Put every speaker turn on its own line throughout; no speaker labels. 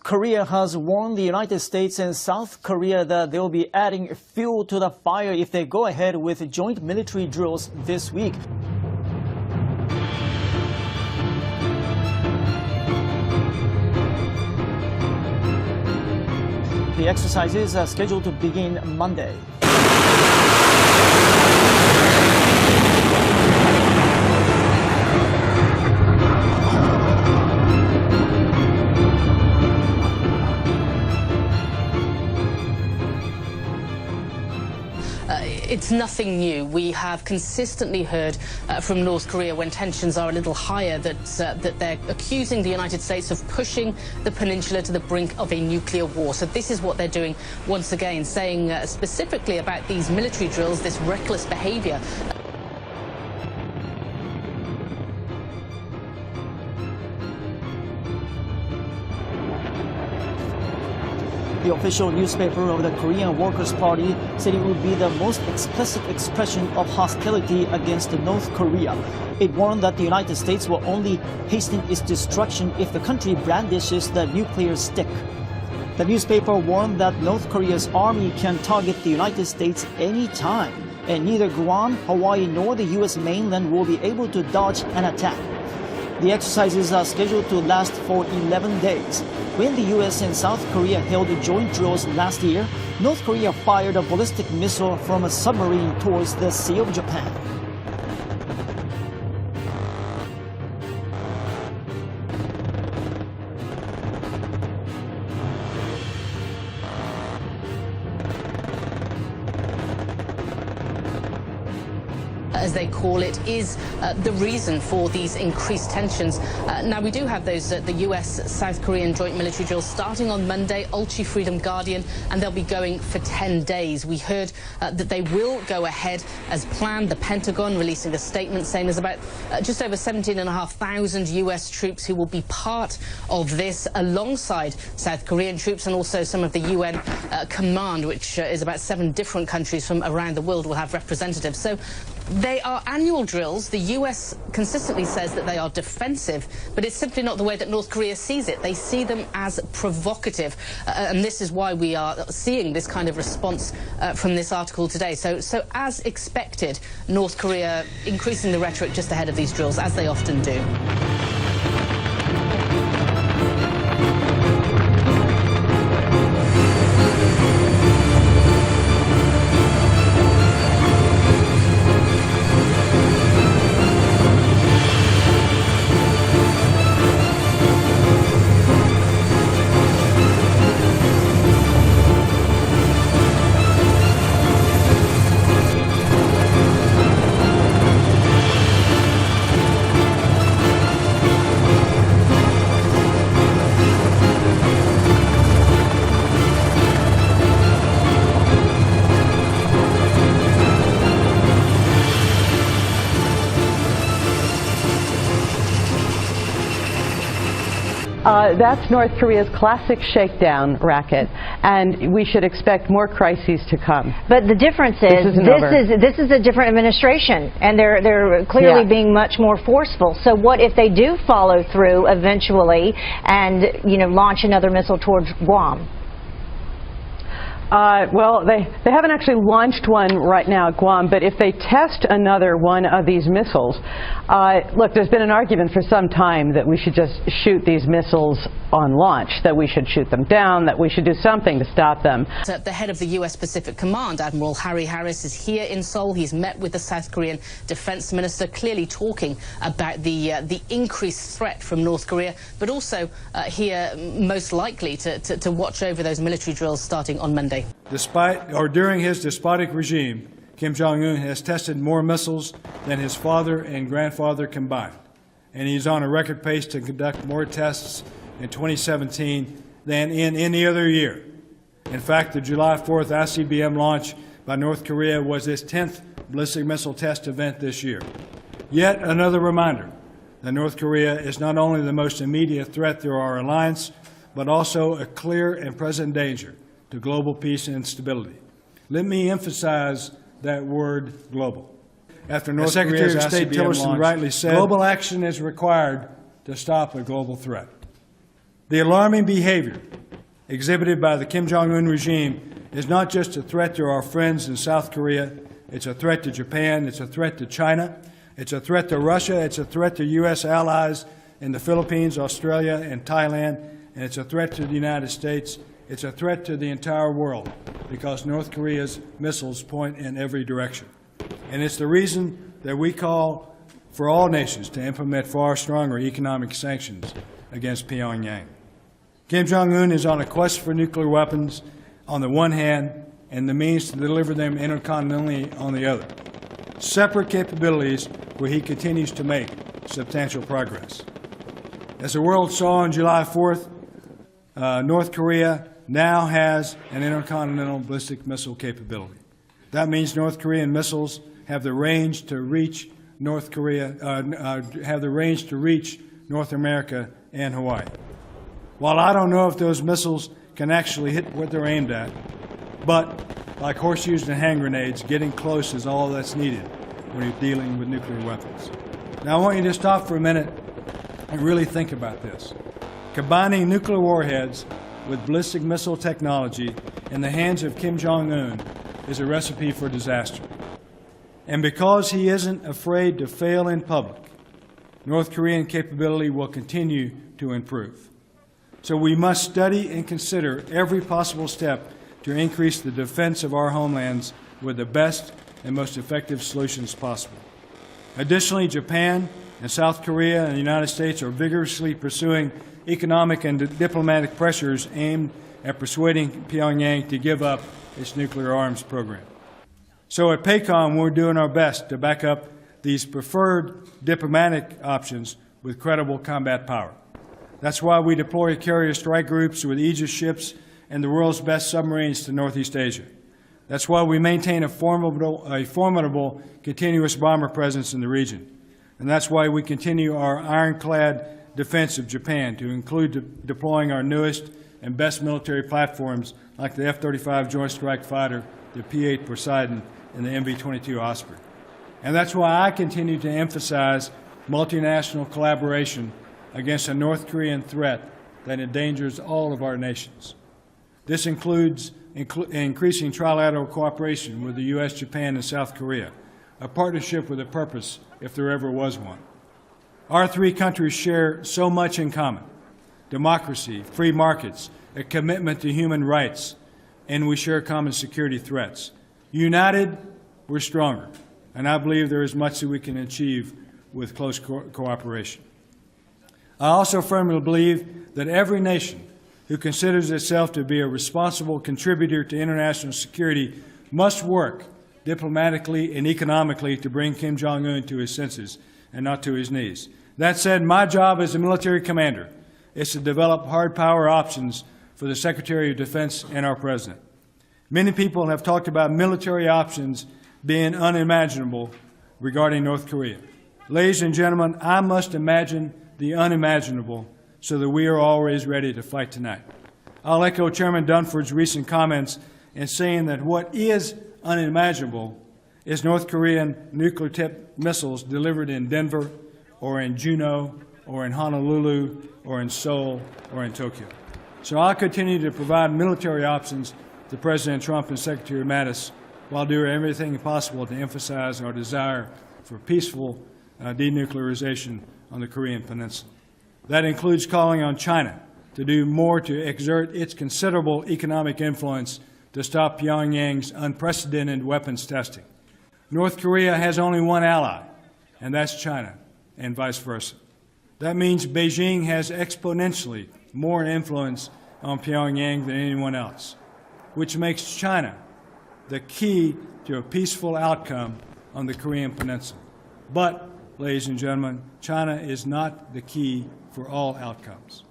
Korea has warned the United States and South Korea that they will be adding fuel to the fire if they go ahead with joint military drills this week. The exercises are scheduled to begin Monday.
It's nothing new. We have consistently heard from North Korea when tensions are a little higher that they're accusing the United States of pushing the peninsula to the brink of a nuclear war. So this is what they're doing once again, saying specifically about these military drills, this reckless behavior.
The official newspaper of the Korean Workers' Party said it would be the most explicit expression of hostility against North Korea. It warned that the United States will only hasten its destruction if the country brandishes the nuclear stick. The newspaper warned that North Korea's army can target the United States any time, and neither Guam, Hawaii, nor the U.S. mainland will be able to dodge an attack. The exercises are scheduled to last for 11 days. When the U.S. and South Korea held joint drills last year, North Korea fired a ballistic missile from a submarine towards the Sea of Japan.
As they call it, is the reason for these increased tensions. Now, we do have those, the US-South Korean joint military drills starting on Monday, Ulchi Freedom Guardian, and they'll be going for 10 days. We heard that they will go ahead as planned. The Pentagon releasing a statement saying there's about just over 17,500 US troops who will be part of this alongside South Korean troops, and also some of the UN command, which is about 7 different countries from around the world will have representatives. So they are annual drills. The US consistently says that they are defensive, but it's simply not the way that North Korea sees it. They see them as provocative, and this is why we are seeing this kind of response from this article today. So as expected, North Korea increasing the rhetoric just ahead of these drills, as they often do.
That's North Korea's classic shakedown racket, and we should expect more crises to come.
But the difference is this is a different administration, and they're clearly being much more forceful. So what if they do follow through eventually and launch another missile towards Guam?
Well, they haven't actually launched one right now at Guam, but if they test another one of these missiles, look, there's been an argument for some time that we should just shoot these missiles on launch, that we should shoot them down, that we should do something to stop them.
The head of the U.S. Pacific Command, Admiral Harry Harris, is here in Seoul. He's met with the South Korean defense minister, clearly talking about the increased threat from North Korea, but also here most likely to watch over those military drills starting on Monday.
During his despotic regime, Kim Jong-un has tested more missiles than his father and grandfather combined, and he's on a record pace to conduct more tests in 2017 than in any other year. In fact, the July 4th ICBM launch by North Korea was its 10th ballistic missile test event this year. Yet another reminder that North Korea is not only the most immediate threat to our alliance, but also a clear and present danger to global peace and stability. Let me emphasize that word, global. After North Secretary of State Tillerson rightly said, global action is required to stop a global threat. The alarming behavior exhibited by the Kim Jong-un regime is not just a threat to our friends in South Korea, it's a threat to Japan, it's a threat to China, it's a threat to Russia, it's a threat to U.S. allies in the Philippines, Australia, and Thailand, and it's a threat to the United States. It's a threat to the entire world because North Korea's missiles point in every direction. And it's the reason that we call for all nations to implement far stronger economic sanctions against Pyongyang. Kim Jong-un is on a quest for nuclear weapons on the one hand and the means to deliver them intercontinentally on the other. Separate capabilities where he continues to make substantial progress. As the world saw on July 4th, North Korea now has an intercontinental ballistic missile capability. That means North Korean missiles have the range to reach North America and Hawaii. While I don't know if those missiles can actually hit what they're aimed at, but like horseshoes and hand grenades, getting close is all that's needed when you're dealing with nuclear weapons. Now I want you to stop for a minute and really think about this. Combining nuclear warheads with ballistic missile technology in the hands of Kim Jong-un is a recipe for disaster. And because he isn't afraid to fail in public, North Korean capability will continue to improve. So we must study and consider every possible step to increase the defense of our homelands with the best and most effective solutions possible. Additionally, Japan and South Korea and the United States are vigorously pursuing economic and diplomatic pressures aimed at persuading Pyongyang to give up its nuclear arms program. So at PACOM, we're doing our best to back up these preferred diplomatic options with credible combat power. That's why we deploy carrier strike groups with Aegis ships and the world's best submarines to Northeast Asia. That's why we maintain a formidable continuous bomber presence in the region. And that's why we continue our ironclad defense of Japan, to include deploying our newest and best military platforms like the F-35 Joint Strike Fighter, the P-8 Poseidon, and the MV-22 Osprey. And that's why I continue to emphasize multinational collaboration against a North Korean threat that endangers all of our nations. This includes increasing trilateral cooperation with the U.S., Japan, and South Korea, a partnership with a purpose if there ever was one. Our three countries share so much in common: democracy, free markets, a commitment to human rights, and we share common security threats. United, we're stronger, and I believe there is much that we can achieve with close cooperation. I also firmly believe that every nation who considers itself to be a responsible contributor to international security must work diplomatically and economically to bring Kim Jong-un to his senses and not to his knees. That said, my job as a military commander is to develop hard power options for the Secretary of Defense and our President. Many people have talked about military options being unimaginable regarding North Korea. Ladies and gentlemen, I must imagine the unimaginable so that we are always ready to fight tonight. I'll echo Chairman Dunford's recent comments in saying that what is unimaginable is North Korean nuclear-tipped missiles delivered in Denver or in Juneau or in Honolulu or in Seoul or in Tokyo. So I'll continue to provide military options to President Trump and Secretary Mattis while doing everything possible to emphasize our desire for peaceful denuclearization on the Korean Peninsula. That includes calling on China to do more to exert its considerable economic influence to stop Pyongyang's unprecedented weapons testing. North Korea has only one ally, and that's China, and vice versa. That means Beijing has exponentially more influence on Pyongyang than anyone else, which makes China the key to a peaceful outcome on the Korean Peninsula. But, ladies and gentlemen, China is not the key for all outcomes.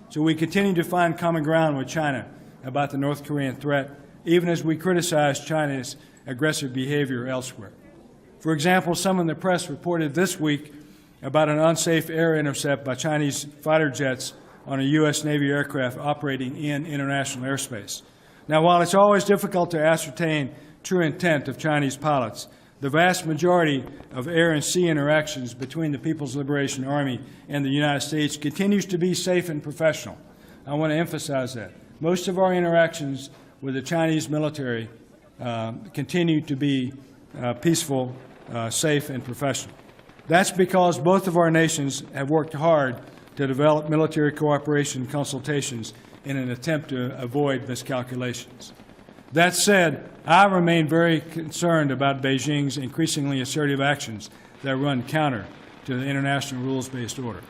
So we continue to find common ground with China about the North Korean threat, even as we criticize China's aggressive behavior elsewhere. For example, some in the press reported this week about an unsafe air intercept by Chinese fighter jets on a U.S. Navy aircraft operating in international airspace. Now, while it's always difficult to ascertain true intent of Chinese pilots, the vast majority of air and sea interactions between the People's Liberation Army and the United States continues to be safe and professional, I want to emphasize that. Most of our interactions with the Chinese military continue to be peaceful, safe, and professional. That's because both of our nations have worked hard to develop military cooperation consultations in an attempt to avoid miscalculations. That said, I remain very concerned about Beijing's increasingly assertive actions that run counter to the international rules-based order.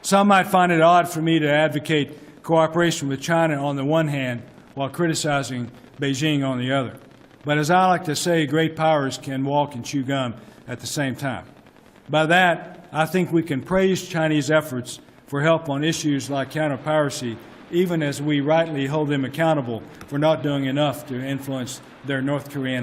Some might find it odd for me to advocate cooperation with China on the one hand while criticizing Beijing on the other. But as I like to say, great powers can walk and chew gum at the same time. By that, I think we can praise Chinese efforts for help on issues like counter-piracy, even as we rightly hold them accountable for not doing enough to influence their North Korean allies.